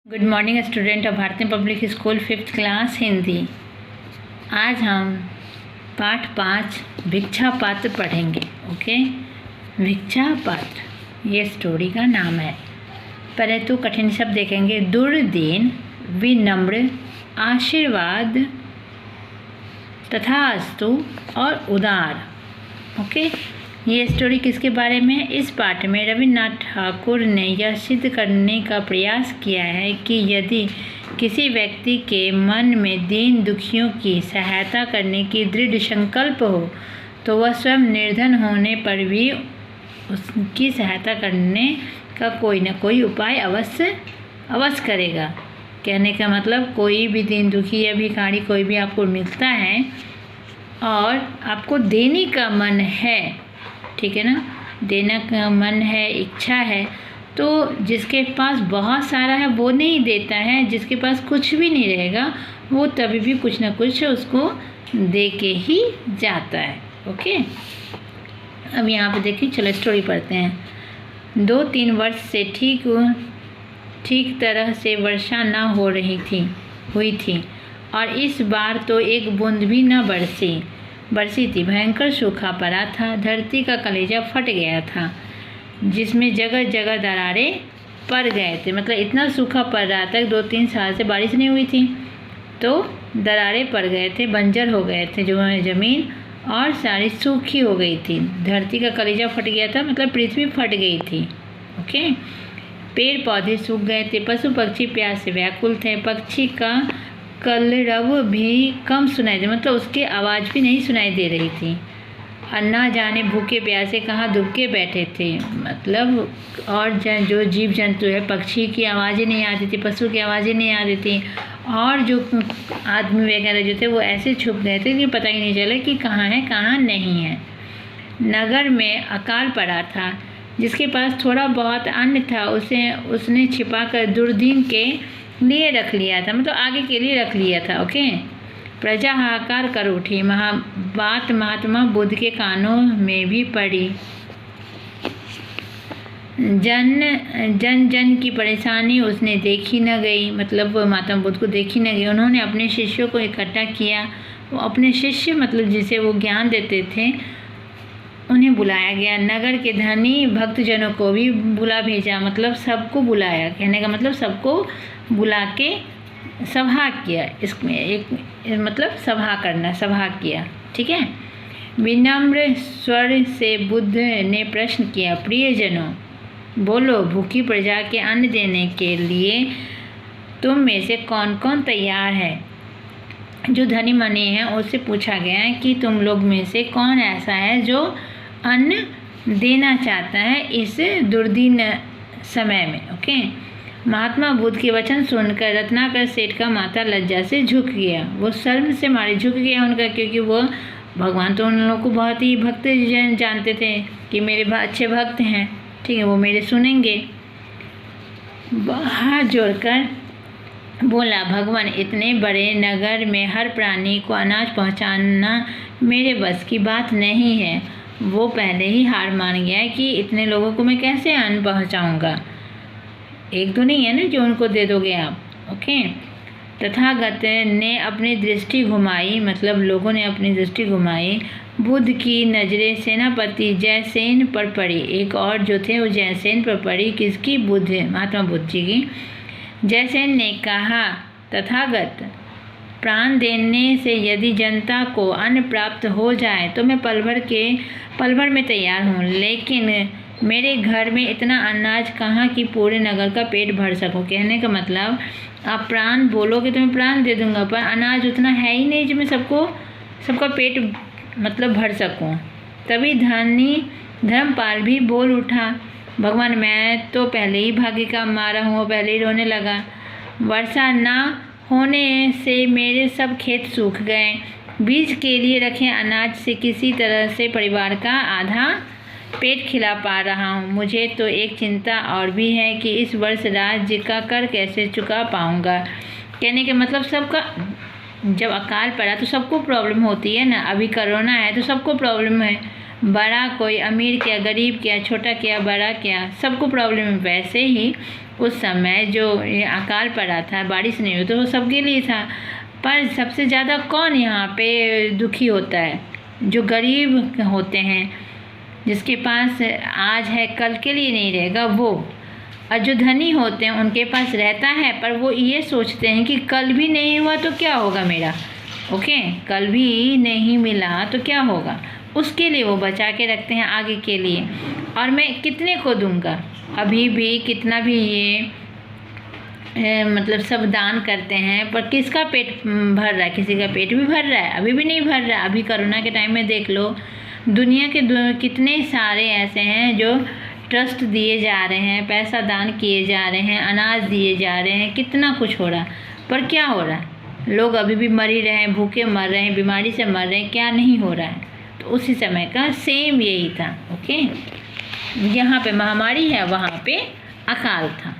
Good morning student of भारतीय public school 5th class Hindi. आज हम पाठ 5 भिक्षा पात्र पढ़ेंगे। ओके, भिक्षा पात्र ये स्टोरी का नाम है। पहले तो कठिन शब्द देखेंगे। दुर्दीन, विनम्र, आशीर्वाद, तथास्तु और उदार। ओके, ये स्टोरी किसके बारे में है? इस पाठ में रविन्द्रनाथ ठाकुर ने यह सिद्ध करने का प्रयास किया है कि यदि किसी व्यक्ति के मन में दीन दुखियों की सहायता करने की दृढ़ संकल्प हो तो वह स्वयं निर्धन होने पर भी उसकी सहायता करने का कोई न कोई उपाय अवश्य करेगा। कहने का मतलब कोई भी दीन दुखी या भिखारी कोई भी आपको मिलता है और आपको देने का मन है, ठीक है ना, देने का मन है, इच्छा है, तो जिसके पास बहुत सारा है वो नहीं देता है, जिसके पास कुछ भी नहीं रहेगा वो तभी भी कुछ ना कुछ उसको दे के ही जाता है। ओके, अब यहाँ पे देखिए, चलो स्टोरी पढ़ते हैं। 2-3 वर्ष से ठीक तरह से वर्षा न हुई थी और इस बार तो एक बूंद भी न बरसी थी। भयंकर सूखा पड़ा था। धरती का कलेजा फट गया था, जिसमें जगह जगह दरारें पड़ गए थे। मतलब इतना सूखा पड़ रहा था, 2-3 साल से बारिश नहीं हुई थी तो दरारें पड़ गए थे, बंजर हो गए थे जो ज़मीन, और सारी सूखी हो गई थी। धरती का कलेजा फट गया था, मतलब पृथ्वी फट गई थी। ओके, पेड़ पौधे सूख गए थे, पशु पक्षी प्यास से व्याकुल थे। पक्षी का कलरव भी कम सुनाई दे, मतलब उसकी आवाज़ भी नहीं सुनाई दे रही थी। और ना जाने भूखे प्यासे कहाँ दुबके बैठे थे। मतलब और जो जीव जंतु है, पक्षी की आवाज़ें नहीं आती थी, पशु की आवाज़ें नहीं आती थी, और जो आदमी वगैरह जो थे वो ऐसे छुप गए थे कि पता ही नहीं चला कि कहाँ है कहाँ नहीं है। नगर में अकाल पड़ा था। जिसके पास थोड़ा बहुत अन्न था उसने छिपा कर दुर्दीन के लिए रख लिया था, मतलब आगे के लिए रख लिया था। ओके, प्रजा हाहाकार कर उठी। बात महात्मा बुद्ध के कानों में भी पड़ी। जन की परेशानी उसने देखी न गई, मतलब महात्मा बुद्ध को देखी न गई। उन्होंने अपने शिष्यों को इकट्ठा किया। वो अपने शिष्य, मतलब जिसे वो ज्ञान देते थे, उन्हें बुलाया गया। नगर के धनी भक्तजनों को भी बुला भेजा, मतलब सबको बुलाया। कहने का मतलब सबको बुला के सभा किया। इसमें एक मतलब सभा किया, ठीक है। विनम्र स्वर से बुद्ध ने प्रश्न किया, प्रियजनों बोलो, भूखी प्रजा के अन्न देने के लिए तुम में से कौन कौन तैयार है? जो धनी मनी हैं उससे पूछा गया है कि तुम लोग में से कौन ऐसा है जो अन्न देना चाहता है इस दुर्दीन समय में। ओके, महात्मा बुद्ध के वचन सुनकर रत्नाकर सेठ का माथा लज्जा से झुक गया। वो शर्म से मारे झुक गया उनका, क्योंकि वो भगवान तो उन लोगों को बहुत ही भक्त जानते थे कि मेरे अच्छे भक्त हैं, ठीक है, वो मेरे सुनेंगे। हाथ जोड़कर बोला, भगवान, इतने बड़े नगर में हर प्राणी को अनाज पहुंचाना मेरे बस की बात नहीं है। वो पहले ही हार मान गया है कि इतने लोगों को मैं कैसे अन्न पहुंचाऊंगा। एक तो नहीं है ना जो उनको दे दोगे आप। ओके, तथागत ने अपनी दृष्टि घुमाई, मतलब लोगों ने अपनी दृष्टि घुमाई। बुद्ध की नज़रें सेनापति जयसेन पर पड़ी। एक और जो थे वो जयसेन पर पड़ी। किसकी? बुद्ध, महात्मा बुद्ध जी की। जयसेन ने कहा, तथागत, प्राण देने से यदि जनता को अन्न प्राप्त हो जाए तो मैं पल भर में तैयार हूँ, लेकिन मेरे घर में इतना अनाज कहाँ कि पूरे नगर का पेट भर सकूँ। कहने का मतलब आप प्राण बोलोगे तो मैं प्राण दे दूँगा, पर अनाज उतना है ही नहीं जो मैं सबका पेट मतलब भर सकूँ। तभी धनी धर्मपाल भी बोल उठा, भगवान, मैं तो पहले ही भाग्य का मारा हूँ। पहले ही रोने लगा। वर्षा ना होने से मेरे सब खेत सूख गए। बीज के लिए रखे अनाज से किसी तरह से परिवार का आधा पेट खिला पा रहा हूँ। मुझे तो एक चिंता और भी है कि इस वर्ष राज्य का कर कैसे चुका पाऊँगा। कहने के मतलब सबका जब अकाल पड़ा तो सबको प्रॉब्लम होती है ना। अभी कोरोना है तो सबको प्रॉब्लम है। बड़ा कोई अमीर क्या, गरीब क्या, छोटा क्या, बड़ा क्या, सबको प्रॉब्लम है। वैसे ही उस समय जो ये अकाल पड़ा था, बारिश नहीं हुई, तो वो सबके लिए था। पर सबसे ज़्यादा कौन यहाँ पे दुखी होता है? जो गरीब होते हैं, जिसके पास आज है कल के लिए नहीं रहेगा वो। और जो धनी होते हैं उनके पास रहता है, पर वो ये सोचते हैं कि कल भी नहीं हुआ तो क्या होगा मेरा, ओके, कल भी नहीं मिला तो क्या होगा, उसके लिए वो बचा के रखते हैं आगे के लिए। और मैं कितने को दूंगा, अभी भी कितना भी ये मतलब सब दान करते हैं, पर किसका पेट भर रहा है? किसी का पेट भी भर रहा है? अभी भी नहीं भर रहा है। अभी कोरोना के टाइम में देख लो, दुनिया के कितने सारे ऐसे हैं जो ट्रस्ट दिए जा रहे हैं, पैसा दान किए जा रहे हैं, अनाज दिए जा रहे हैं, कितना कुछ हो रहा, पर क्या हो रहा है? लोग अभी भी मर ही रहे हैं, भूखे मर रहे हैं, बीमारी से मर रहे हैं, क्या नहीं हो रहा है? तो उसी समय का सेम यही था, ओके। यहाँ पे महामारी है, वहाँ पे अकाल था।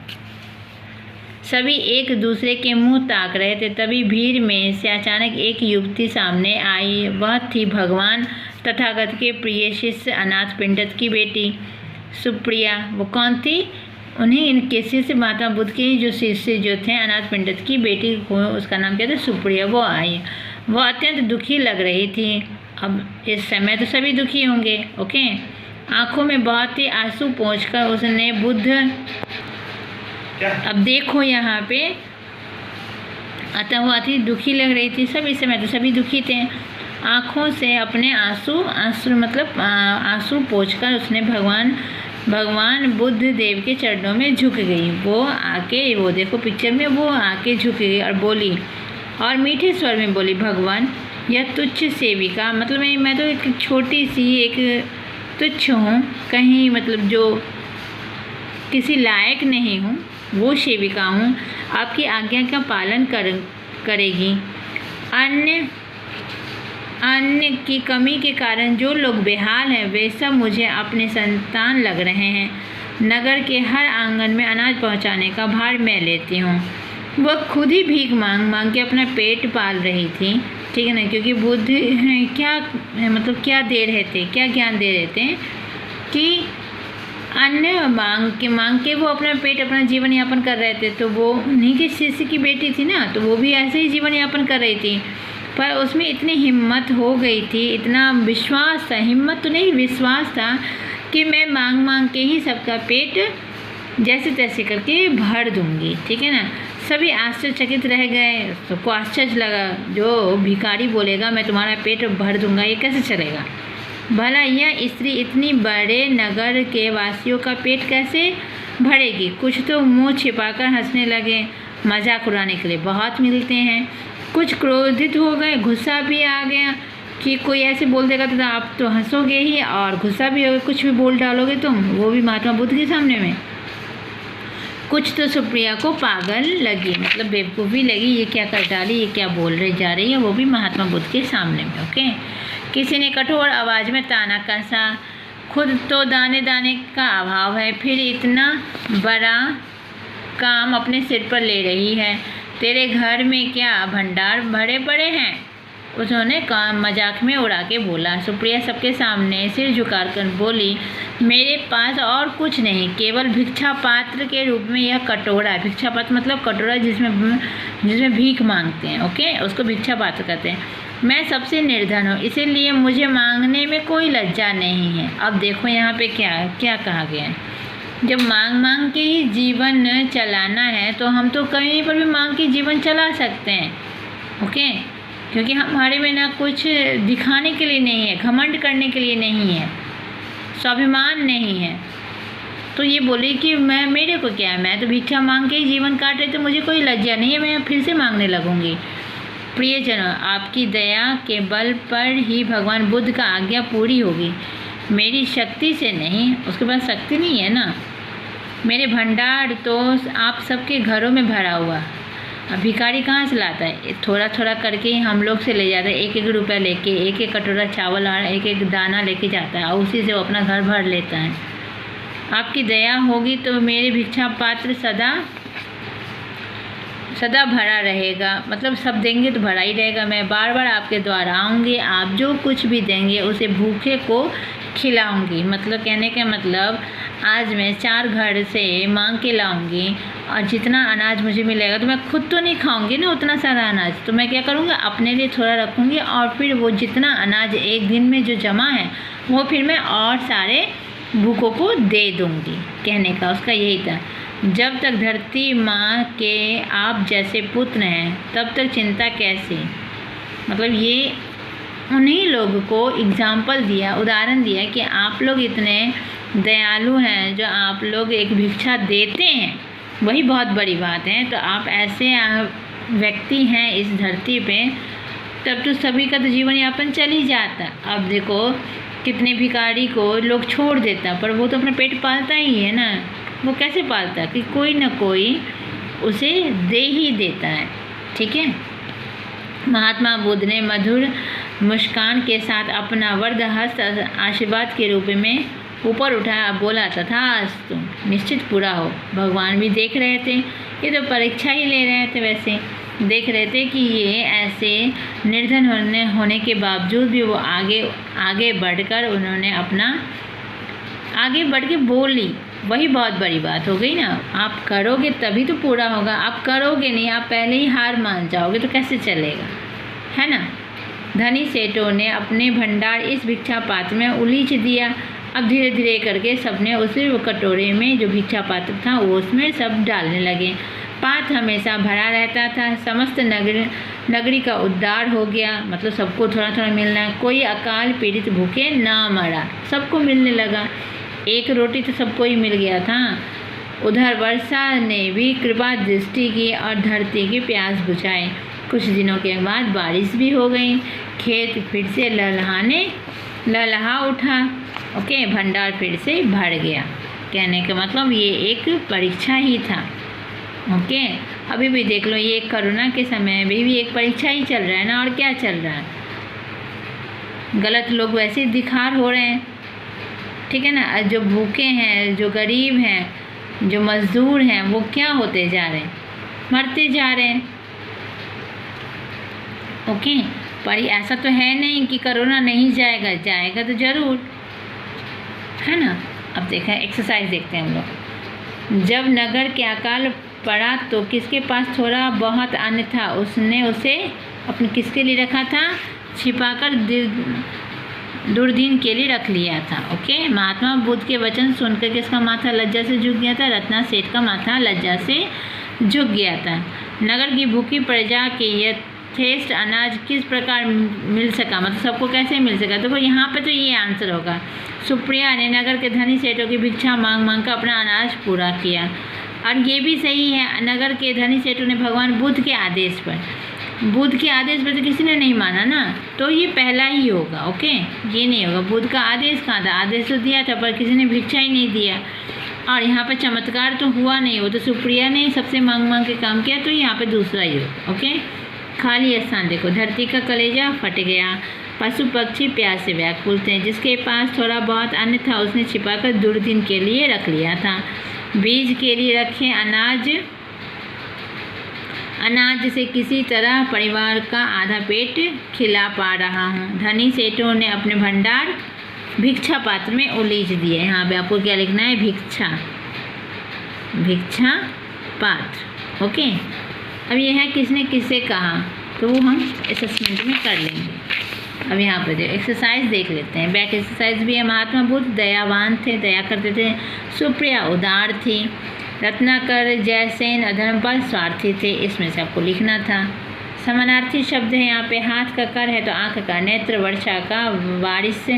सभी एक दूसरे के मुंह ताक रहे थे, तभी भीड़ में से अचानक एक युवती सामने आई। वह थी भगवान तथागत के प्रिय शिष्य अनाथ पिंडत की बेटी सुप्रिया। वो कौन थी? उन्हीं इनके शिष्य महात्मा बुद्ध के जो शिष्य जो थे, अनाथ पिंडत की बेटी को, उसका नाम क्या था? सुप्रिया। वो आई, वो अत्यंत दुखी लग रही थी। अब इस समय तो सभी दुखी होंगे, ओके। आंखों में बहुत ही आंसू पोंछकर उसने बुद्ध, अब देखो यहाँ पे, अतः वो अति दुखी लग रही थी। सब इस समय तो सभी दुखी थे। आँखों से अपने आंसू मतलब आंसू पोंछकर उसने भगवान बुद्ध देव के चरणों में झुक गई। वो आके, वो देखो पिक्चर में, वो आके झुक गई और बोली, और मीठे स्वर में बोली, भगवान यह तुच्छ सेविका, मतलब मैं तो एक छोटी सी एक तुच्छ हूँ, कहीं मतलब जो किसी लायक नहीं हूँ, वो सेविका हूँ। आपकी आज्ञा का पालन करेगी। अन्न की कमी के कारण जो लोग बेहाल हैं, वे सब मुझे अपने संतान लग रहे हैं। नगर के हर आंगन में अनाज पहुंचाने का भार मैं लेती हूँ। वह खुद ही भीख मांग के अपना पेट पाल रही थी, ठीक है ना, क्योंकि बुद्ध क्या मतलब क्या दे रहे थे, क्या ज्ञान दे रहे थे कि अन्न मांग के वो अपना पेट, अपना जीवन यापन कर रहे थे। तो वो उन्हीं के शिष्य की बेटी थी ना, तो वो भी ऐसे ही जीवन यापन कर रही थी। पर उसमें इतनी हिम्मत हो गई थी, इतना विश्वास था, हिम्मत तो नहीं विश्वास था कि मैं मांग के ही सबका पेट जैसे तैसे करके भर दूंगी, ठीक है ना। सभी आश्चर्यचकित रह गए, सबको आश्चर्य लगा। जो भिखारी बोलेगा मैं तुम्हारा पेट भर दूंगा, ये कैसे चलेगा? भला यह स्त्री इतनी बड़े नगर के वासियों का पेट कैसे भरेगी? कुछ तो मुंह छिपाकर हंसने लगे। मजाक उड़ाने के लिए बहुत मिलते हैं। कुछ क्रोधित हो गए, गुस्सा भी आ गया कि कोई ऐसे बोल देगा तो आप तो हंसोगे ही, और गुस्सा भी होगा, कुछ भी बोल डालोगे तुम, वो भी महात्मा बुद्ध के सामने में। कुछ तो सुप्रिया को पागल लगी, मतलब बेवकूफ़ी लगी, ये क्या कर डाली, ये क्या बोल रही जा रही है, वो भी महात्मा बुद्ध के सामने में, ओके। किसी ने कठोर आवाज़ में ताना कसा, खुद तो दाने दाने का अभाव है, फिर इतना बड़ा काम अपने सिर पर ले रही है। तेरे घर में क्या भंडार भरे पड़े हैं? उन्होंने काम मजाक में उड़ा के बोला। सुप्रिया सबके सामने सिर झुकाकर बोली, मेरे पास और कुछ नहीं, केवल भिक्षा पात्र के रूप में यह कटोरा है। भिक्षा पात्र मतलब कटोरा जिसमें भीख मांगते हैं, ओके, उसको भिक्षा पात्र कहते हैं। मैं सबसे निर्धन हूँ, इसीलिए मुझे मांगने में कोई लज्जा नहीं है। अब देखो यहाँ पे क्या कहा गया है। जब मांग के ही जीवन चलाना है तो हम तो कहीं पर भी मांग के जीवन चला सकते हैं, ओके, क्योंकि हमारे में ना कुछ दिखाने के लिए नहीं है, घमंड करने के लिए नहीं है, स्वाभिमान नहीं है। तो ये बोली कि मेरे को क्या है, मैं तो भिक्षा मांग के ही जीवन काट रही, तो मुझे कोई लज्जा नहीं है, मैं फिर से मांगने लगूंगी। प्रियजनों, आपकी दया के बल पर ही भगवान बुद्ध का आज्ञा पूरी होगी, मेरी शक्ति से नहीं। उसके पास शक्ति नहीं है ना। मेरे भंडार तो आप सबके घरों में भरा हुआ, अब भिखारी कहाँ से लाता है? थोड़ा थोड़ा करके ही हम लोग से ले जाता है, एक एक रुपया लेके, एक एक कटोरा चावल और एक एक दाना लेके जाता है, और उसी से वो अपना घर भर लेता है। आपकी दया होगी तो मेरे भिक्षा पात्र सदा भरा रहेगा, मतलब सब देंगे तो भरा ही रहेगा। मैं बार बार आपके द्वार आऊँगी, आप जो कुछ भी देंगे उसे भूखे को खिलाऊंगी, मतलब कहने का मतलब आज मैं 4 घर से मांग के लाऊंगी और जितना अनाज मुझे मिलेगा तो मैं खुद तो नहीं खाऊंगी ना उतना सारा अनाज, तो मैं क्या करूँगी अपने लिए थोड़ा रखूँगी और फिर वो जितना अनाज एक दिन में जो जमा है वो फिर मैं और सारे भूखों को दे दूँगी। कहने का उसका यही था, जब तक धरती माँ के आप जैसे पुत्र हैं तब तक चिंता कैसी। मतलब ये उन्हीं लोगों को एग्जाम्पल दिया, उदाहरण दिया कि आप लोग इतने दयालु हैं, जो आप लोग एक भिक्षा देते हैं वही बहुत बड़ी बात है। तो आप ऐसे व्यक्ति हैं इस धरती पे, तब तो सभी का तो जीवन यापन चल ही जाता। अब देखो कितने भिखारी को लोग छोड़ देता, पर वो तो अपना पेट पालता ही है ना। वो कैसे पालता कि कोई ना कोई उसे दे ही देता है। ठीक है, महात्मा बुद्ध ने मधुर मुस्कान के साथ अपना वरद हस्त आशीर्वाद के रूप में ऊपर उठाया, बोला तथास्तु, निश्चित पूरा हो। भगवान भी देख रहे थे, ये तो परीक्षा ही ले रहे थे, वैसे देख रहे थे कि ये ऐसे निर्धन होने के बावजूद भी वो आगे बढ़कर उन्होंने अपना आगे बढ़ के बोली, वही बहुत बड़ी बात हो गई ना। आप करोगे तभी तो पूरा होगा, आप करोगे नहीं, आप पहले ही हार मान जाओगे तो कैसे चलेगा, है ना। धनी सेठों ने अपने भंडार इस भिक्षा पात्र में उलीच दिया। अब धीरे धीरे करके सबने उसी कटोरे में जो भिक्षा पात्र था वो उसमें सब डालने लगे। पात्र हमेशा भरा रहता था। समस्त नगरी का उद्धार हो गया, मतलब सबको थोड़ा थोड़ा मिलना। कोई अकाल पीड़ित भूखे ना मरा, सबको मिलने लगा। एक रोटी तो सबको ही मिल गया था। उधर वर्षा ने भी कृपा दृष्टि की और धरती की प्यास बुझाई। कुछ दिनों के बाद बारिश भी हो गई, खेत फिर से लहलहा उठा। ओके, भंडार फिर से भर गया। कहने का मतलब ये एक परीक्षा ही था। ओके, अभी भी देख लो, ये कोरोना के समय में भी एक परीक्षा ही चल रहा है ना, और क्या चल रहा है। गलत लोग वैसे ही दिखार हो रहे हैं, ठीक है ना। जो भूखे हैं, जो गरीब हैं, जो मजदूर हैं, वो क्या होते जा रहे हैं, मरते जा रहे हैं। ओके, पर ऐसा तो है नहीं कि कोरोना नहीं जाएगा, जाएगा तो ज़रूर, है ना। अब देखा, एक्सरसाइज देखते हैं हम लोग। जब नगर के अकाल पड़ा तो किसके पास थोड़ा बहुत अन्न था, उसने उसे अपने किसके लिए रखा था, छिपाकर दुर्दिन के लिए रख लिया था। ओके, महात्मा बुद्ध के वचन सुनकर किसका माथा लज्जा से झुक गया था, रत्ना सेठ का माथा लज्जा से झुक गया था। नगर की भूखी प्रजा के यथेष्ट अनाज किस प्रकार मिल सका, मतलब सबको कैसे मिल सका। देखो यहाँ पे तो ये आंसर होगा। सुप्रिया ने नगर के धनी सेठों की भिक्षा मांग कर अपना अनाज पूरा किया। और ये भी सही है, नगर के धनी सेठों ने भगवान बुद्ध के आदेश पर तो किसी ने नहीं माना ना, तो ये पहला ही होगा। ओके, ये नहीं होगा। बुद्ध का आदेश कहाँ था, आदेश तो दिया था पर किसी ने भिक्षा ही नहीं दिया। और यहाँ पे चमत्कार तो हुआ नहीं, वो तो सुप्रिया ने सबसे मांग के काम किया, तो यहाँ पे दूसरा ही होगा। ओके, खाली स्थान देखो, धरती का कलेजा फट गया। पशु पक्षी प्यास से व्याकुल थे। जिसके पास थोड़ा बहुत अन्न था उसने छिपाकर दुर्दिन के लिए रख लिया था। बीज के लिए रखे अनाज से किसी तरह परिवार का आधा पेट खिला पा रहा हूँ। धनी सेठों ने अपने भंडार भिक्षा पात्र में उलीच दिए। यहाँ पे आपको क्या लिखना है, भिक्षा पात्र। ओके, अब यह है किसने किससे कहा, तो वो हम असेसमेंट में कर लेंगे। अब यहाँ पे एक्सरसाइज देख लेते हैं। बैक एक्सरसाइज भी है। महात्मा बुद्ध दयावान थे, दया करते थे। सुप्रिया उदार थी। रत्नाकर जयसेन अधर्मपाल स्वार्थी थे। इसमें से आपको लिखना था। समानार्थी शब्द है यहाँ पे। हाथ का कर है तो आँख का नेत्र, वर्षा का वारिस,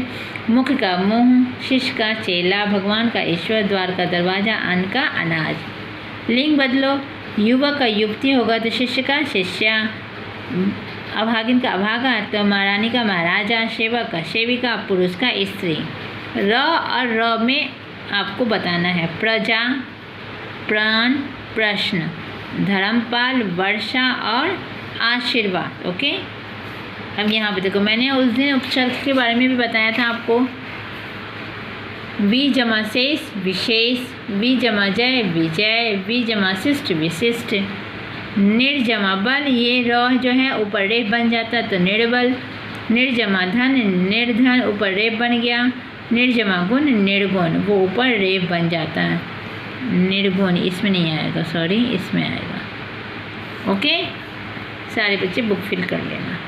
मुख का मुंह, शिष्य का चेला, भगवान का ईश्वर, द्वार का दरवाजा, अन्न का अनाज। लिंग बदलो, युवक का युवती होगा तो शिष्य का शिष्या, अभागिन का अभागा तो महारानी का महाराजा, सेवक का सेविका, पुरुष का स्त्री। र और र में आपको बताना है प्रजा, प्राण, प्रश्न, धर्मपाल, वर्षा और आशीर्वाद। ओके, अब यहाँ पे देखो, मैंने उस दिन उपसर्ग के बारे में भी बताया था आपको। वि जमा शेष विशेष, वि जमा जय विजय, वि जमा शिष्ट विशिष्ट। निर्जमा बल, ये र जो है ऊपर रेप बन जाता तो निर्बल। निर्जमा धन, निर्धन ऊपर रेप बन गया। निर्जमा गुण निर्गुण, वो ऊपर रेफ बन जाता है। निर्गुण इसमें नहीं आएगा, सॉरी इसमें आएगा। ओके, सारे बच्चे बुक फिल कर लेना।